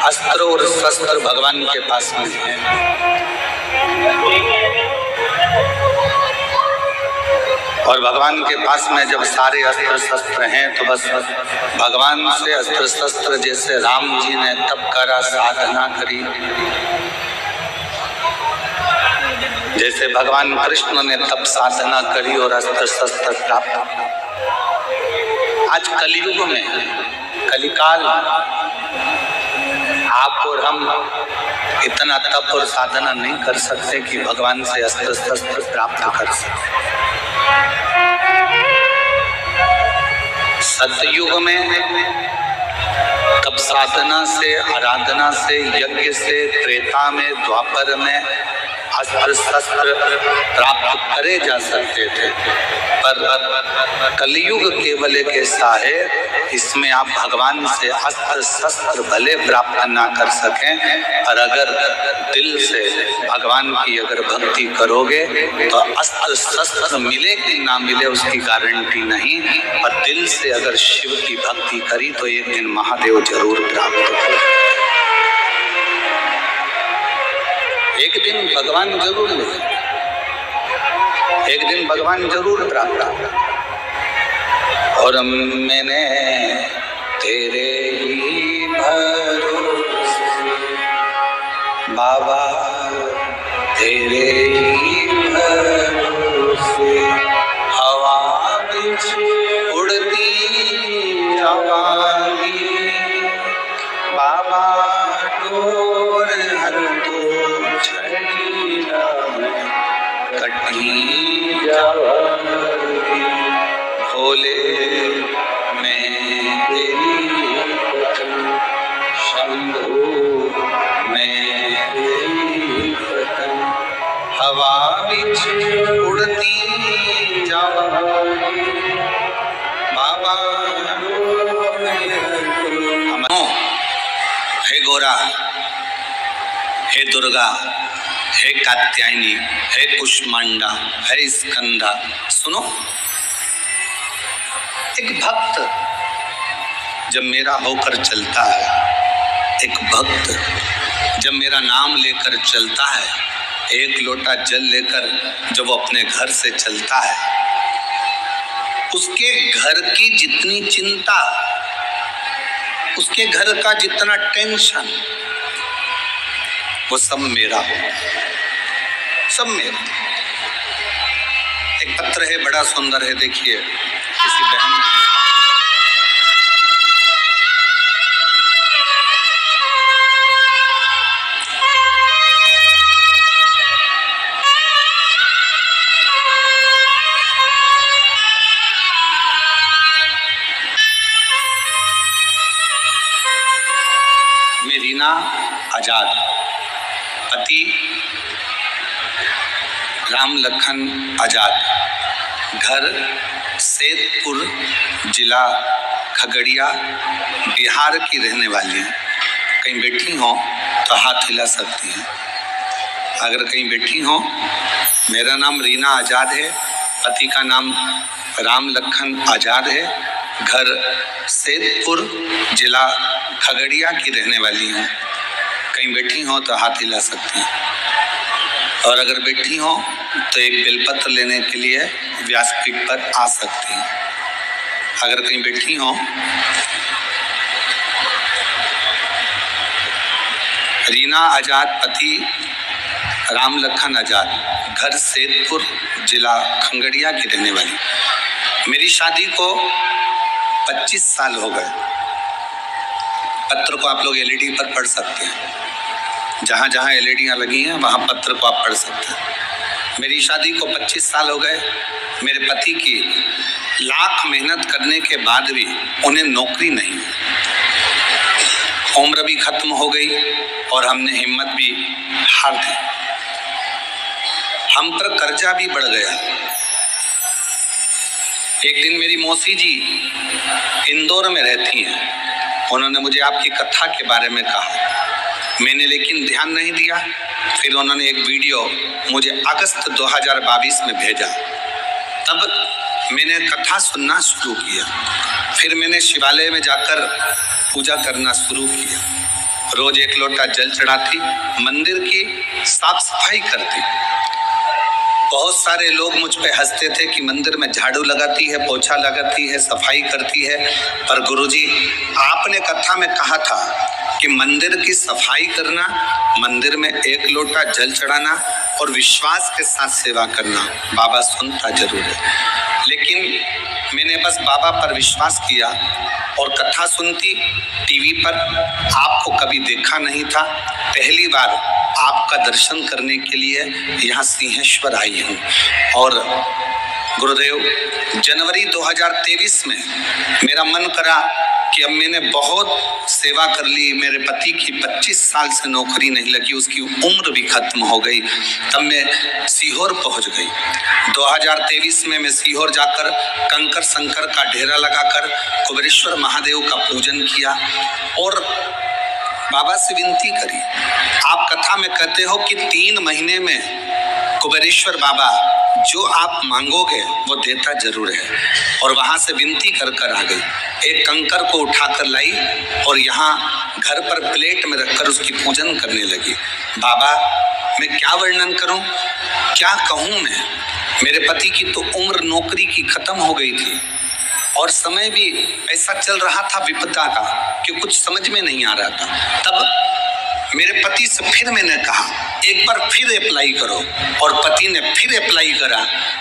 अस्त्र और शस्त्र भगवान के पास में है। और भगवान के पास में जब सारे अस्त्र शस्त्र हैं तो बस भगवान से अस्त्र शस्त्र, जैसे राम जी ने तप करा, साधना करी, जैसे भगवान कृष्ण ने तप साधना करी और अस्त्र शस्त्र प्राप्त। आज कलयुग में, कलिकाल, आप और हम इतना तप और साधना नहीं कर सकते कि भगवान से अस्त्र शस्त्र प्राप्त कर सके। सतयुग में तप साधना से, आराधना से, यज्ञ से, त्रेता में, द्वापर में अस्त्र शस्त्र प्राप्त करे जा सकते थे। पर कलयुग केवल एक ऐसा है, इसमें आप भगवान से अस्त्र शस्त्र भले प्राप्त ना कर सकें, पर अगर दिल से भगवान की अगर भक्ति करोगे तो अस्त्र शस्त्र मिले कि ना मिले उसकी गारंटी नहीं, पर दिल से अगर शिव की भक्ति करी तो एक दिन महादेव जरूर प्राप्त होगा। एक दिन भगवान जरूर मिले, एक दिन भगवान जरूर प्राप्त होगा। और मैंने तेरे ही भरोसे बाबा, तेरे ही भरोसे हवा बिच उड़ती जवानी बाबा, डोर हर तो छड़ीला कटी जवानी भोले, मैं तेरी पतन शंभू, मैं तेरी पतन हवा बिच उड़ती जवानी बाबा। हे गोरा, हे दुर्गा, हे कात्यायनी, हे कुष्मांडा, हे स्कंदा, सुनो, एक भक्त जब मेरा होकर चलता है, एक भक्त जब मेरा नाम लेकर चलता है, एक लोटा जल लेकर जब वो अपने घर से चलता है, उसके घर की जितनी चिंता, उसके घर का जितना टेंशन, वो सब मेरा हो, सब मेरा। एक पत्र है, बड़ा सुंदर है, देखिए, किसी बहन ने रीना आजाद, पति राम लखन आजाद, घर सैदपुर, जिला खगड़िया, बिहार की रहने वाली हैं। कहीं बैठी हो तो हाथ हिला सकती हैं। अगर कहीं बैठी हो, मेरा नाम रीना आजाद है, पति का नाम राम लखन आजाद है, घर सैदपुर, जिला खगड़िया की रहने वाली हूँ। कहीं बैठी हो तो हाथ हिला सकती हैं। और अगर बैठी हो तो एक बेलपत्र लेने के लिए व्यासपीठ पर आ सकती हैं। अगर कहीं बैठी हो, रीना आजाद, पति राम लखन आजाद, घर सैदपुर, जिला खगड़िया की रहने वाली। मेरी शादी को 25 साल हो गए। पत्र को आप लोग एलईडी पर पढ़ सकते हैं, जहाँ जहाँ एलईडियाँ लगी हैं वहाँ पत्र को आप पढ़ सकते हैं। मेरी शादी को 25 साल हो गए। मेरे पति की लाख मेहनत करने के बाद भी उन्हें नौकरी नहीं, उम्र भी खत्म हो गई और हमने हिम्मत भी हार दी। हम पर कर्जा भी बढ़ गया। एक दिन मेरी मौसी जी इंदौर में रहती हैं, उन्होंने मुझे आपकी कथा के बारे में कहा, मैंने लेकिन ध्यान नहीं दिया। फिर उन्होंने एक वीडियो मुझे अगस्त 2022 में भेजा, तब मैंने कथा सुनना शुरू किया। फिर मैंने शिवालय में जाकर पूजा करना शुरू किया रोज एक लोटा जल चढ़ाती, मंदिर की साफ सफाई करती। बहुत सारे लोग मुझ पे हंसते थे कि मंदिर में झाड़ू लगाती है, पोछा लगाती है, सफाई करती है, पर गुरुजी आपने कथा में कहा था कि मंदिर की सफाई करना, मंदिर में एक लोटा जल चढ़ाना और विश्वास के साथ सेवा करना, बाबा सुनता जरूर है। लेकिन मैंने बस बाबा पर विश्वास किया और कथा सुनती। टीवी पर आपको कभी देखा नहीं था, पहली बार आपका दर्शन करने के लिए यहाँ सिंहेश्वर आई हूँ। और गुरुदेव, जनवरी 2023 में मेरा मन करा कि अब मैंने बहुत सेवा कर ली, मेरे पति की 25 साल से नौकरी नहीं लगी, उसकी उम्र भी खत्म हो गई, तब मैं सीहोर पहुंच गई। 2023 में मैं सीहोर जाकर कंकर शंकर का डेरा लगाकर कुबेरेश्वर महादेव का पूजन किया और बाबा से विनती करी। आप कथा में कहते हो कि 3 महीने में कुबेरेश्वर बाबा जो आप मांगोगे वो देता जरूर है। और वहां से विनती कर कर आ गई, एक कंकर को उठाकर लाई और यहाँ घर पर प्लेट में रखकर उसकी पूजन करने लगी। बाबा, मैं क्या वर्णन करूं, क्या कहूं मैं। मेरे पति की तो उम्र नौकरी की खत्म हो गई थी और समय भी ऐसा चल रहा था विपदा का कि कुछ समझ में नहीं आ रहा था। तब मेरे पति से फिर मैंने कहा एक बार फिर अप्लाई करो, और पति ने फिर अप्लाई करा।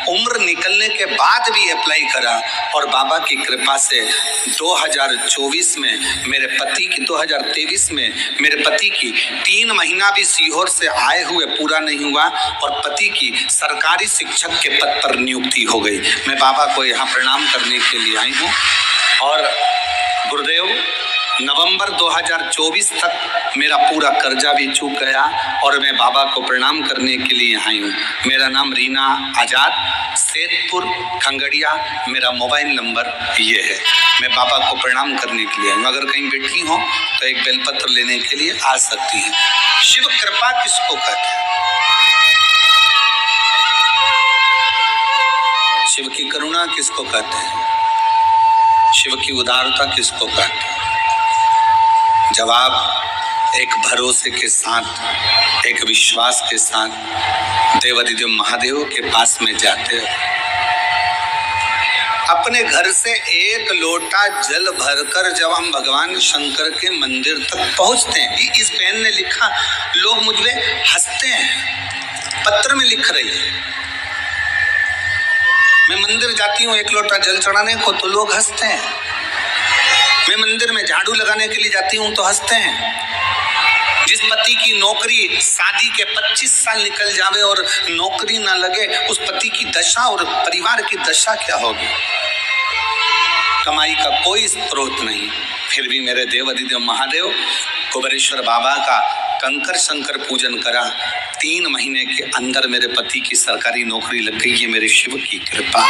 उम्र निकलने के बाद भी अप्लाई करा और बाबा की कृपा से 2024 में मेरे पति की 2023 में मेरे पति की 3 महीना भी सीहोर से आए हुए पूरा नहीं हुआ और पति की सरकारी शिक्षक के पद पर नियुक्ति हो गई। मैं बाबा को यहाँ प्रणाम करने के लिए आई हूँ। और गुरुदेव, नवंबर 2024 तक मेरा पूरा कर्जा भी चूक गया और मैं बाबा को प्रणाम करने के लिए आई हूँ। मेरा नाम रीना आजाद, सैदपुर खंगड़िया, मेरा मोबाइल नंबर ये है। मैं बाबा को प्रणाम करने के लिए आई हूँ। अगर कहीं बैठी हो तो एक बेलपत्र लेने के लिए आ सकती हैं। शिव कृपा किसको कहते हैं? शिव की करुणा किसको कहते हैं? शिव की उदारता किसको कहते हैं? जवाब एक भरोसे के साथ, एक विश्वास के साथ देवाधिदेव महादेव के पास में जाते हो। अपने घर से एक लोटा जल भरकर जब हम भगवान शंकर के मंदिर तक पहुंचते हैं, इस बहन ने लिखा, लोग मुझ पे हंसते हैं, पत्र में लिख रही है। मैं मंदिर जाती हूँ एक लोटा जल चढ़ाने को तो लोग हंसते हैं। मैं मंदिर में झाड़ू लगाने के लिए जाती हूँ तो हंसते हैं। जिस पति की नौकरी शादी के 25 साल निकल जावे और नौकरी ना लगे, उस पति की दशा और परिवार की दशा क्या होगी? कमाई का कोई स्रोत नहीं, फिर भी मेरे देवाधिदेव महादेव कुबेरेश्वर बाबा का कंकर शंकर पूजन करा। 3 महीने के अंदर मेरे पति की सरकारी नौकरी लग गई। ये मेरे शिव की कृपा,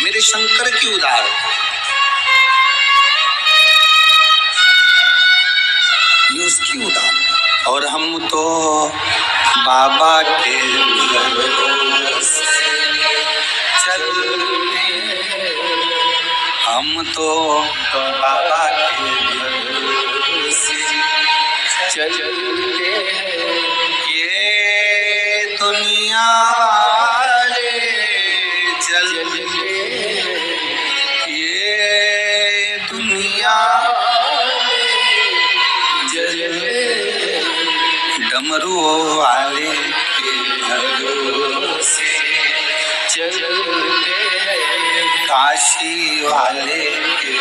मेरे शंकर की उदार। उसकी उदार। और हम तो बाबा के भरोसे चलते, हम तो बाबा के भरोसे चलते, ये दुनिया वाले जलते, ये दुनिया डमरू वाले के भरोसे चलते, काशी वाले के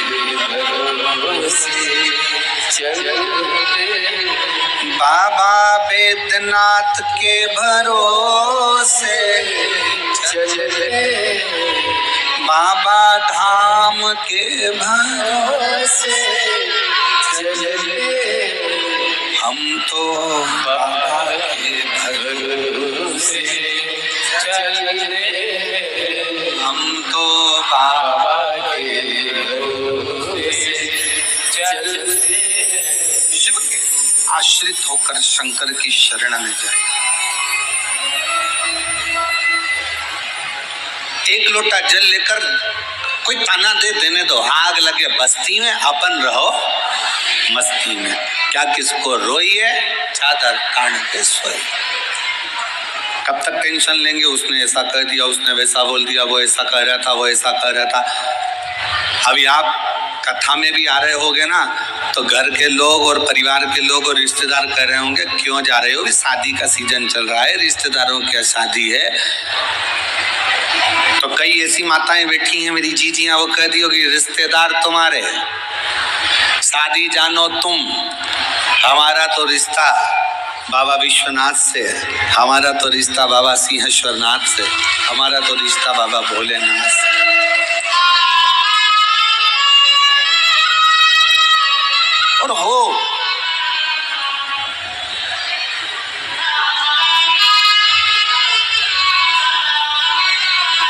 भरोसे चलते, बाबा बैद्यनाथ के भरोसे चलते, बाबा धाम के भरोसे चलते, हम तो बाबा के भरोसे चलते, हम तो बाबा के भरोसे चलते। शिव के आश्रित होकर शंकर की शरण में जाए। एक लोटा जल लेकर कोई ताना दे, देने दो, आग लगे बस्ती में अपन रहो, मस्ती में, क्या किसको रोइए चादर तान के सोए। कब तक टेंशन लेंगे, उसने ऐसा कर दिया, उसने वैसा बोल दिया, वो ऐसा कह रहा था, वो ऐसा कह रहा था। अभी आप कथा में भी आ रहे होगे ना, तो घर के लोग और परिवार के लोग और रिश्तेदार कह रहे होंगे क्यों जा रहे हो, भी शादी का सीजन चल रहा है, रिश्तेदारों की शादी है। तो कई ऐसी माताएं बैठी हैं मेरी जीजियां, वो कह दी होगी रिश्तेदार तुम्हारे, शादी जानो तुम, हमारा तो रिश्ता बाबा विश्वनाथ से, हमारा तो रिश्ता बाबा सिंहेश्वर नाथ से, हमारा तो रिश्ता बाबा भोलेनाथ से। और हो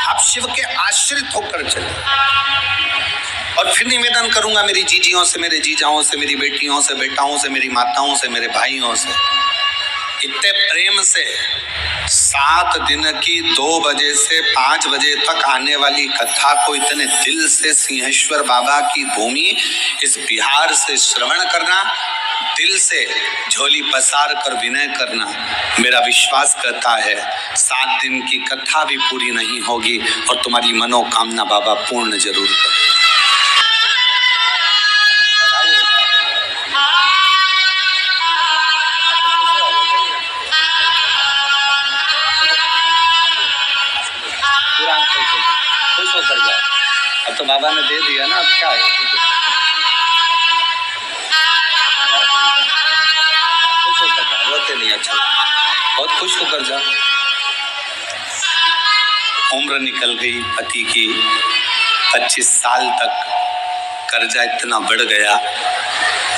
आप शिव के आश्रित होकर चले। और फिर निवेदन करूंगा मेरी जीजियों से, मेरे जीजाओं से, मेरी बेटियों से, बेटाओं से, मेरी माताओं से, मेरे भाइयों से, इतने प्रेम से 7 दिन की 2 बजे से 5 बजे तक आने वाली कथा को इतने दिल से सिंहेश्वर बाबा की भूमि इस बिहार से श्रवण करना, दिल से झोली पसार कर विनय करना, मेरा विश्वास करता है 7 दिन की कथा भी पूरी नहीं होगी और तुम्हारी मनोकामना बाबा पूर्ण जरूर करें। अब तो बाबा ने दे दिया ना, अब क्या है, खुश होकर जाओ, रोते नहीं, अच्छा बहुत खुश होकर जाओ। उम्र निकल गई पति की, 25 साल तक कर्जा इतना बढ़ गया,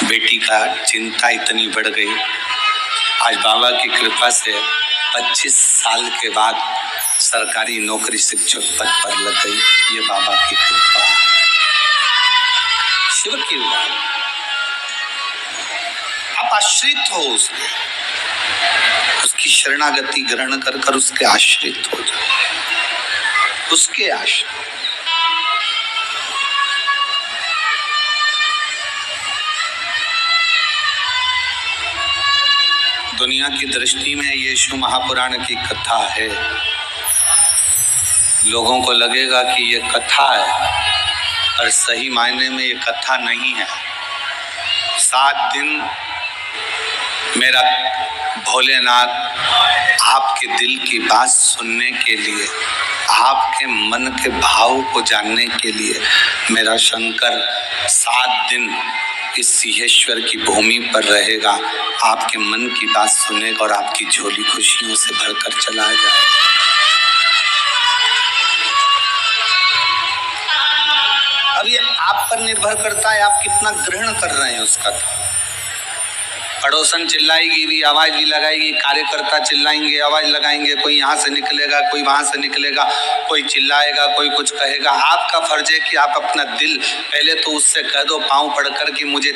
बेटी का चिंता इतनी बढ़ गई। आज बाबा की कृपा से 25 साल के बाद सरकारी नौकरी शिक्षक पद पर लग गई, ये बाबा की कृपा, शिव की कृपा। आप आश्रित हो उसके, उसकी शरणागति ग्रहण कर कर उसके आश्रित हो जाओ, उसके आश्रित। दुनिया की दृष्टि में यीशु महापुराण की कथा है, लोगों को लगेगा कि ये कथा है, पर सही मायने में ये कथा नहीं है। 7 दिन मेरा भोलेनाथ आपके दिल की बात सुनने के लिए, आपके मन के भाव को जानने के लिए मेरा शंकर 7 दिन इस सिंहेश्वर की भूमि पर रहेगा, आपके मन की बात सुनेगा और आपकी झोली खुशियों से भरकर चला जाएगा। अब ये आप पर निर्भर करता है आप कितना ग्रहण कर रहे हैं उसका। पड़ोसन चिल्लाएगी भी, आवाज भी लगाएगी, कार्यकर्ता चिल्लाएंगे, आवाज लगाएंगे, कोई यहाँ से निकलेगा, कोई वहां से निकलेगा, कोई चिल्लाएगा, कोई कुछ कहेगा। आपका फर्ज है कि आप अपना दिल पहले तो उससे कह दो, पांव पड़कर कि मुझे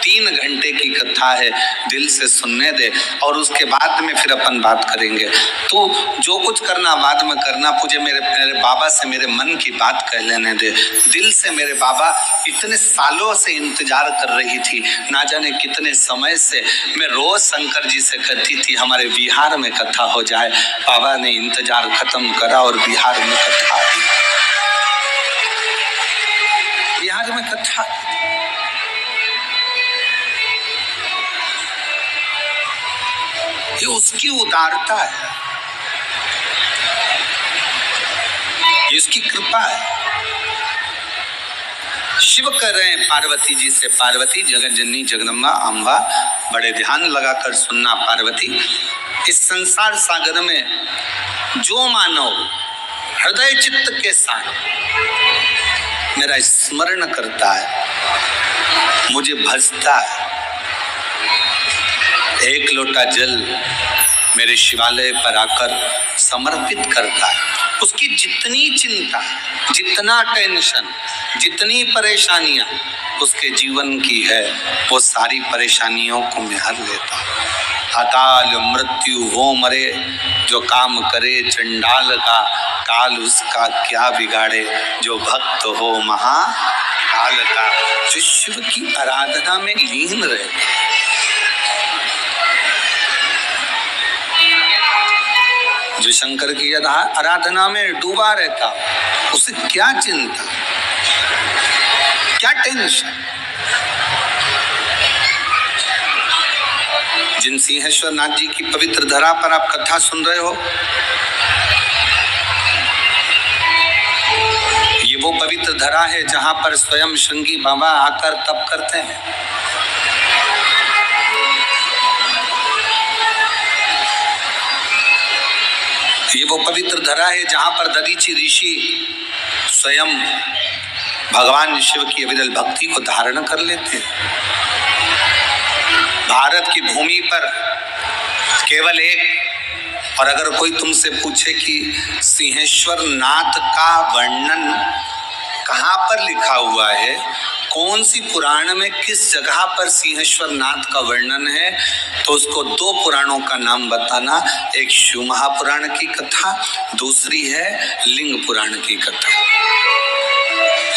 3 घंटे की कथा है, दिल से सुनने दे, और उसके बाद में फिर अपन बात करेंगे। तो जो कुछ करना बाद में करना, मुझे मेरे बाबा से मेरे मन की बात कह लेने दे। दिल से मेरे बाबा इतने सालों से इंतजार कर रही थी, ना जाने कितने समय से मैं रोज शंकर जी से कहती थी हमारे बिहार में कथा हो जाए। बाबा ने इंतजार खत्म करा और बिहार में कथा दी, बिहार में कथा। ये उसकी उदारता है, ये उसकी कृपा है। शिव कह रहे हैं पार्वती जी से, पार्वती जगत जननी जगदम्बा अम्बा, बड़े ध्यान लगाकर सुनना पार्वती, इस संसार सागर में जो मानव हृदय चित्त के साथ मेरा स्मरण करता है, मुझे भजता है, एक लोटा जल मेरे शिवालय पर आकर समर्पित करता है, उसकी जितनी चिंता, जितना टेंशन, जितनी परेशानियां उसके जीवन की है, वो सारी परेशानियों को मैं हर लेता हूँ। अकाल मृत्यु हो मरे जो काम करे चंडाल का, काल उसका क्या बिगाड़े जो भक्त हो महाकाल काल का, जो शिव की आराधना में लीन रहते, जो शंकर की आराधना में डूबा रहता, उसे क्या चिंता, क्या टेंशन। जिन सिंहेश्वर नाथ जी की पवित्र धरा पर आप कथा सुन रहे हो, ये वो पवित्र धरा है जहां पर स्वयं श्रृंगी बाबा आकर तप करते हैं। ये वो पवित्र धरा है जहां पर दधीचि ऋषि स्वयं भगवान शिव की अविरल भक्ति को धारण कर लेते हैं। भारत की भूमि पर केवल एक, और अगर कोई तुमसे पूछे कि सिंहेश्वर नाथ का वर्णन कहाँ पर लिखा हुआ है, कौन सी पुराण में किस जगह पर सिंहेश्वर नाथ का वर्णन है, तो उसको दो पुराणों का नाम बताना। एक शिव महापुराण की कथा, दूसरी है लिंग पुराण की कथा।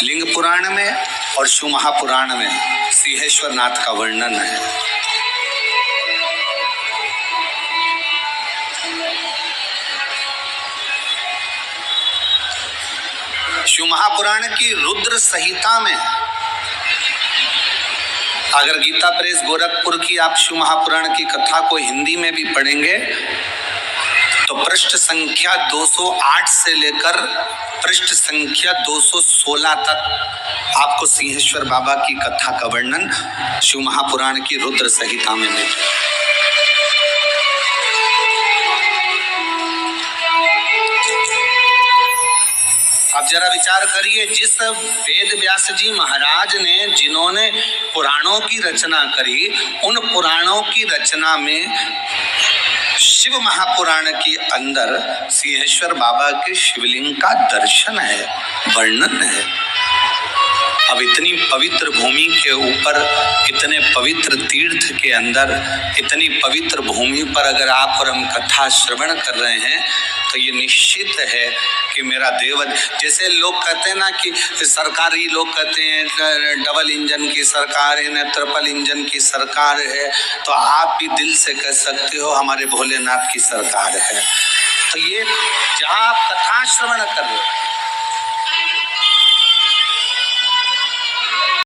लिंग पुराण में और शिव महापुराण में सिंहेश्वर नाथ का वर्णन है। शिव महापुराण की रुद्र संहिता में, अगर गीता प्रेस गोरखपुर की आप शिव महापुराण की कथा को हिंदी में भी पढ़ेंगे तो पृष्ठ संख्या 208 से लेकर पृष्ठ संख्या 216 तक आपको सिंहेश्वर बाबा की कथा का वर्णन शिव महापुराण की रुद्र संहिता में मिलेगा। अब जरा विचार करिए, जिस वेद व्यास जी महाराज ने, जिन्होंने पुराणों की रचना करी, उन पुराणों की रचना में शिव महापुराण के अंदर सिंहेश्वर बाबा के शिवलिंग का दर्शन है, वर्णन है। अब इतनी पवित्र भूमि के ऊपर, इतने पवित्र तीर्थ के अंदर, इतनी पवित्र भूमि पर अगर आप और हम कथा श्रवण कर रहे हैं तो ये निश्चित है कि मेरा देव, जैसे लोग कहते हैं ना कि सरकारी लोग कहते हैं डबल इंजन की सरकार है ना, ट्रिपल इंजन की सरकार है, तो आप भी दिल से कह सकते हो हमारे भोलेनाथ की सरकार है। तो ये जहाँ आप कथा श्रवण कर रहे हो,